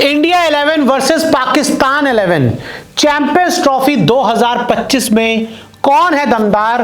India 11 versus Pakistan 11 champions trophy 2025 में कौन है दमदार,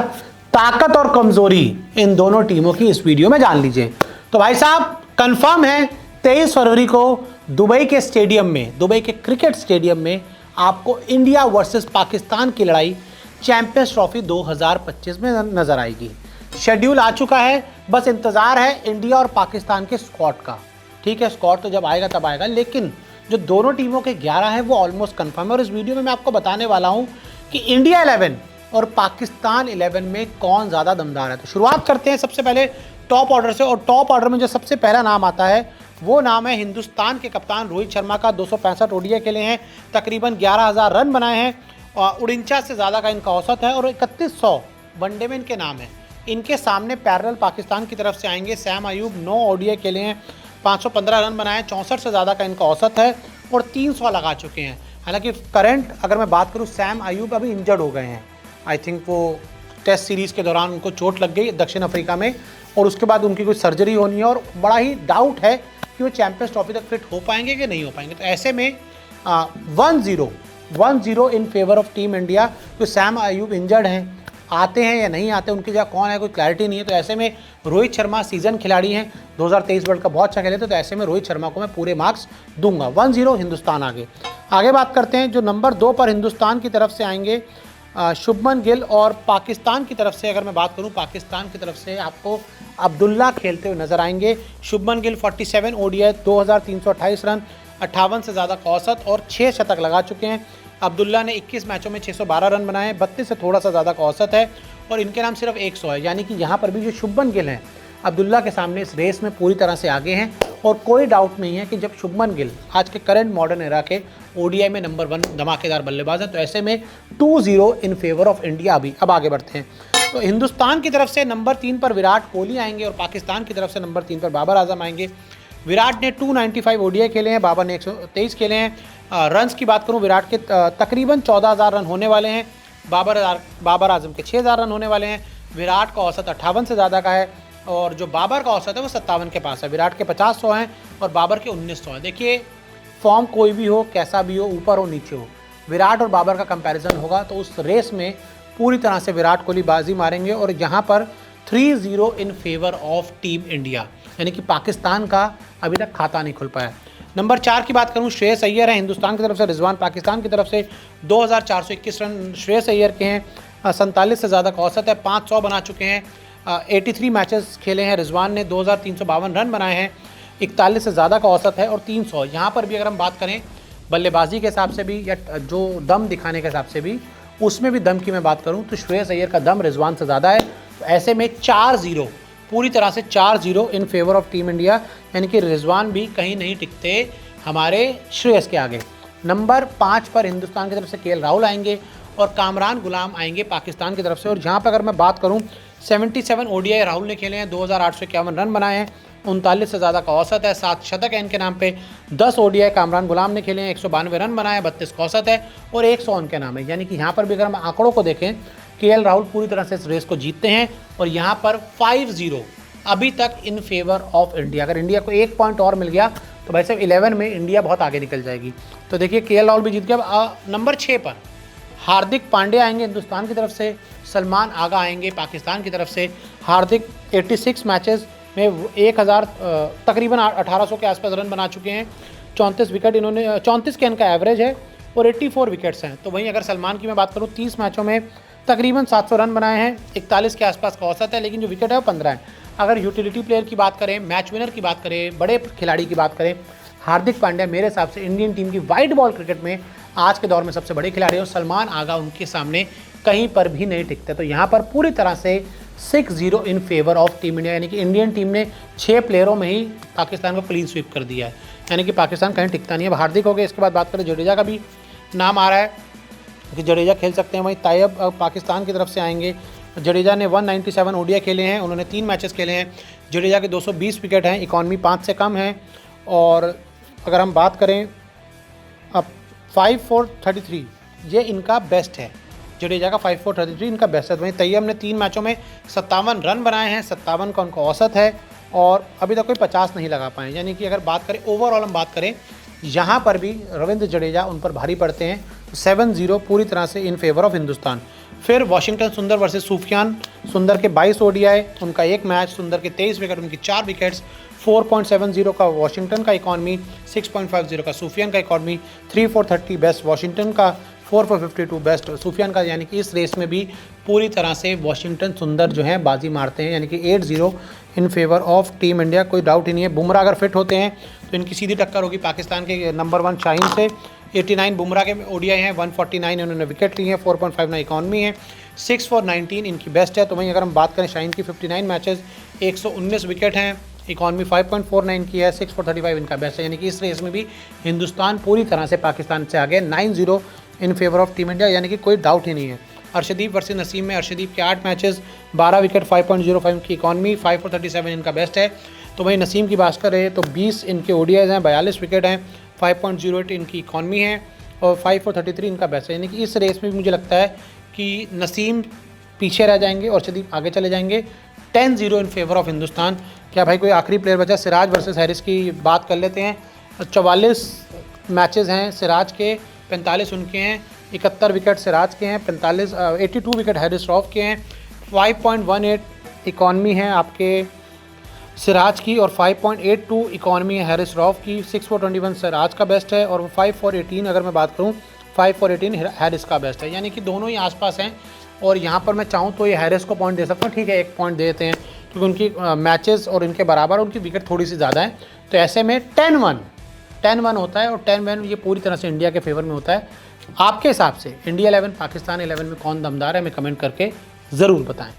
ताकत और कमजोरी इन दोनों टीमों की इस वीडियो में जान लीजिए। तो भाई साहब कंफर्म है 23 फरवरी को दुबई के स्टेडियम में, दुबई के क्रिकेट स्टेडियम में आपको इंडिया वर्सेस पाकिस्तान की लड़ाई चैंपियंस ट्रॉफी 2025 में नजर आएगी। शेड्यूल आ चुका है, बस इंतजार है इंडिया और पाकिस्तान के स्क्वाड का। ठीक है, स्क्वाड तो जब आएगा तब आएगा, लेकिन जो दोनों टीमों के 11 हैं वो ऑलमोस्ट कंफर्म है। और इस वीडियो में मैं आपको बताने वाला हूं कि इंडिया 11 और पाकिस्तान 11 में कौन ज़्यादा दमदार है। तो शुरुआत करते हैं सबसे पहले टॉप ऑर्डर से, और टॉप ऑर्डर में जो सबसे पहला नाम आता है वो नाम है हिंदुस्तान के कप्तान रोहित शर्मा का। 265 ओडीआई खेले हैं, तकरीबन 11,000 रन बनाए हैं, और 49 से ज़्यादा का इनका औसत है, और 3100 वनडे में इनके नाम है। इनके सामने पैरेलल पाकिस्तान की तरफ से आएंगे सैम अयूब। 9 ओडीआई खेले हैं, 515 रन बनाए, 64 से ज़्यादा का इनका औसत है, और 300 लगा चुके हैं। हालांकि करंट अगर मैं बात करूं, सैम अयूब अभी इंजर्ड हो गए हैं। आई थिंक वो टेस्ट सीरीज़ के दौरान उनको चोट लग गई दक्षिण अफ्रीका में, और उसके बाद उनकी कोई सर्जरी होनी है, और बड़ा ही डाउट है कि वो चैंपियंस ट्रॉफी तक फिट हो पाएंगे कि नहीं हो पाएंगे। तो ऐसे में 1-0 in favour of team India. तो सैम अयूब इंजर्ड हैं, आते हैं या नहीं आते, उनकी जगह कौन है कोई क्लैरिटी नहीं है। तो ऐसे में रोहित शर्मा सीजन खिलाड़ी हैं, 2023 वर्ल्ड कप बहुत अच्छा खेले थे, तो ऐसे में रोहित शर्मा को मैं पूरे मार्क्स दूंगा। 1-0 हिंदुस्तान आगे बात करते हैं। जो नंबर 2 पर हिंदुस्तान की तरफ से आएंगे शुभमन गिल, और पाकिस्तान की तरफ से अगर मैं बात करूं, पाकिस्तान की तरफ से आपको अब्दुल्ला खेलते हुए नजर आएंगे। शुभमन गिल 47 ओडीआई, 2328 रन, 58 से ज़्यादा का औसत, और 6 शतक लगा चुके हैं। अब्दुल्ला ने 21 मैचों में 612 रन बनाए, 32 से थोड़ा सा ज़्यादा का औसत है, और इनके नाम सिर्फ 100 है। यानी कि यहाँ पर भी जो शुभमन गिल हैं अब्दुल्ला के सामने इस रेस में पूरी तरह से आगे हैं, और कोई डाउट नहीं है कि जब शुभमन गिल आज के करंट मॉडर्न एरा के ओडीआई में नंबर 1 धमाकेदार बल्लेबाज है, तो ऐसे में 2-0 इन फेवर ऑफ इंडिया। अभी अब आगे बढ़ते हैं। तो हिंदुस्तान की तरफ से नंबर 3 पर विराट कोहली आएंगे, और पाकिस्तान की तरफ से नंबर 3 पर बाबर आजम आएंगे। विराट ने 295 ओडीआई खेले हैं, बाबर ने 123 खेले हैं। रन्स की बात करूं, विराट के तकरीबन 14,000 रन होने वाले हैं, बाबर आजम के 6,000 रन होने वाले हैं। विराट का औसत 58 से ज़्यादा का है, और जो बाबर का औसत है वो 57 के पास है। विराट के 50-100 हैं, और बाबर के 1900 हैं। देखिए फॉर्म कोई भी हो, कैसा भी हो, ऊपर हो नीचे हो, विराट और बाबर का कंपैरिजन होगा, तो उस रेस में पूरी तरह से विराट कोहली बाजी मारेंगे। और यहाँ पर 3-0 in favour of team India, यानी कि पाकिस्तान का अभी तक खाता नहीं खुल पाया। नंबर 4 की बात करूं, श्रेयस अय्यर है हिंदुस्तान की तरफ से, रिजवान पाकिस्तान की तरफ से। 2421 रन श्रेयस अय्यर के हैं, 47 से ज़्यादा का औसत है, 500 बना चुके हैं। 83 मैचेस खेले हैं। रिजवान ने 2352 रन बनाए हैं, 41 से ज़्यादा का औसत है, और 300। यहाँ पर भी अगर हम बात करें बल्लेबाजी के हिसाब से भी, या जो दम दिखाने के हिसाब से भी, उसमें भी दम की मैं बात करूँ तो श्रेयस अय्यर का दम रिजवान से ज़्यादा है। तो ऐसे में 4-0, पूरी तरह से 4-0 in favour of team India, यानी कि रिजवान भी कहीं नहीं टिकते हमारे श्रेयस के आगे। नंबर 5 पर हिंदुस्तान की तरफ से केएल राहुल आएंगे, और कामरान गुलाम आएंगे पाकिस्तान की तरफ से। और जहाँ पर अगर मैं बात करूँ, 77 ओडीआई राहुल ने खेले हैं, 2851 रन बनाए हैं, 39 से ज़्यादा का औसत है, 7 शतक है इनके नाम पे। 10 ओडीआई कामरान गुलाम ने खेले हैं, 192 रन बनाए, 32 का औसत है, और 100 उनके नाम है। यानी कि यहाँ पर भी अगर हम आंकड़ों को देखें, केएल राहुल पूरी तरह से इस रेस को जीतते हैं, और यहाँ पर 5-0 अभी तक इन फेवर ऑफ इंडिया। अगर इंडिया को 1 पॉइंट और मिल गया तो भाई साहब 11 में इंडिया बहुत आगे निकल जाएगी। तो देखिए केएल राहुल भी जीत गया। नंबर 6 पर हार्दिक पांड्या आएंगे हिंदुस्तान की तरफ से, सलमान आगा आएंगे पाकिस्तान की तरफ से। हार्दिक 86 मैचेस में 1000 तकरीबन 1800 के आसपास रन बना चुके हैं, 34 विकेट इन्होंने, 34 के इनका एवरेज है, और 84 विकेट्स हैं। तो वहीं अगर सलमान की मैं बात करूँ, 30 मैचों में तकरीबन 700 रन बनाए हैं, 41 के आसपास का औसत है, लेकिन जो विकेट है वो 15 है। अगर यूटिलिटी प्लेयर की बात करें, मैच विनर की बात करें, बड़े खिलाड़ी की बात करें, हार्दिक पांड्या मेरे हिसाब से इंडियन टीम की वाइड बॉल क्रिकेट में आज के दौर में सबसे बड़े खिलाड़ी, और सलमान आगा उनके सामने कहीं पर भी नहीं टिकते। तो यहाँ पर पूरी तरह से 6-0 in favour of team India, यानी कि इंडियन टीम ने 6 प्लेयरों में ही पाकिस्तान को क्लीन स्वीप कर दिया है, यानी कि पाकिस्तान कहीं टिकता नहीं है। अब हार्दिक हो गए, इसके बाद बात करें जडेजा का भी नाम आ रहा है कि जडेजा खेल सकते हैं। वहीं तायब पाकिस्तान की तरफ से आएंगे। जडेजा ने 197 ओडीआई खेले हैं, उन्होंने 3 मैचेस खेले हैं। जडेजा के 220 विकेट हैं, इकॉनमी 5 से कम है, और अगर हम बात करें अब 5-4-33 ये इनका बेस्ट है। जडेजा का 5-4-33 इनका बेस्ट है। वहीं तैयब ने 3 मैचों में 57 रन बनाए हैं, 57 का उनका औसत है, और अभी तक कोई 50 नहीं लगा पाए। यानी कि अगर बात करें ओवरऑल, हम बात करें यहाँ पर भी रविंद्र जडेजा उन पर भारी पड़ते हैं। 7-0 पूरी तरह से इन फेवर ऑफ हिंदुस्तान। फिर वॉशिंगटन सुंदर वर्सेस सूफियान। सुंदर के 22 ओडीआई, उनका एक मैच, सुंदर के 23 विकेट, उनकी 4 विकेट्स। 4.70 का वॉशिंगटन का इकॉनमी, 6.50 का सूफियान का इकॉनमी, 3/430 बेस्ट वॉशिंगटन का, 4/52 बेस्ट सूफियान का। यानी कि इस रेस में भी पूरी तरह से वॉशिंगटन सुंदर जो है बाजी मारते हैं, यानी कि 8-0 in favour of team India, कोई डाउट ही नहीं है। बुमराह अगर फिट होते हैं तो इनकी सीधी टक्कर होगी पाकिस्तान के नंबर 1 शाहीन से। 89 बुमराह के ओडीआई हैं, 149 इन्होंने विकेट ली हैं, 4.59 इकॉनमी है, 6/19 इनकी बेस्ट है। तो वहीं अगर हम बात करें शाहीन की 59 मैचेस, 119 विकेट हैं, इकॉनमी 5.49 की है, 6/35 इनका बेस्ट है। यानी कि इस रेस में भी हिंदुस्तान पूरी तरह से पाकिस्तान से आगे, 9-0 in favour of team India, यानी कि कोई डाउट ही नहीं है। अर्शदीप वर्सेस नसीम में अर्शदीप के 8 मैचेस, 12 विकेट, 5.05 की इकॉनमी, 5/37 इनका बेस्ट है। तो वहीं नसीम की बात करें तो 20 इनके ओडीआईज हैं, 42 विकेट हैं, 5.08 इनकी इकॉनमी है और 5/33 इनका बेस्ट है। यानी कि इस रेस में भी मुझे लगता है कि नसीम पीछे रह जाएंगे और अर्शदीप आगे चले जाएंगे। 10-0 इन फेवर ऑफ हिंदुस्तान। क्या भाई कोई आखिरी प्लेयर बचा? सिराज वर्सेस हैरिस की बात कर लेते हैं। 44 मैचेस हैं सिराज के, 45 उनके हैं, 71 विकेट सिराज के हैं, 82 विकेट हैरिस रऊफ के हैं, 5.18 इकॉनमी है आपके सिराज की और 5.82 इकॉनमी है हैरिस रऊफ की। 6/21 सिराज का बेस्ट है और 5/18 अगर मैं बात करूं 5/18 हैरिस का बेस्ट है। यानी कि दोनों ही आसपास हैं और यहाँ पर मैं चाहूँ तो ये हैरिस को पॉइंट दे सकता हूँ, ठीक है, 1 पॉइंट देते हैं क्योंकि उनकी मैचेस और इनके बराबर उनकी विकेट थोड़ी सी ज़्यादा है। तो ऐसे में 10-1 होता है और 10-1 ये पूरी तरह से इंडिया के फेवर में होता है। आपके हिसाब से इंडिया 11 पाकिस्तान 11 में कौन दमदार है, हमें कमेंट करके ज़रूर बताएं।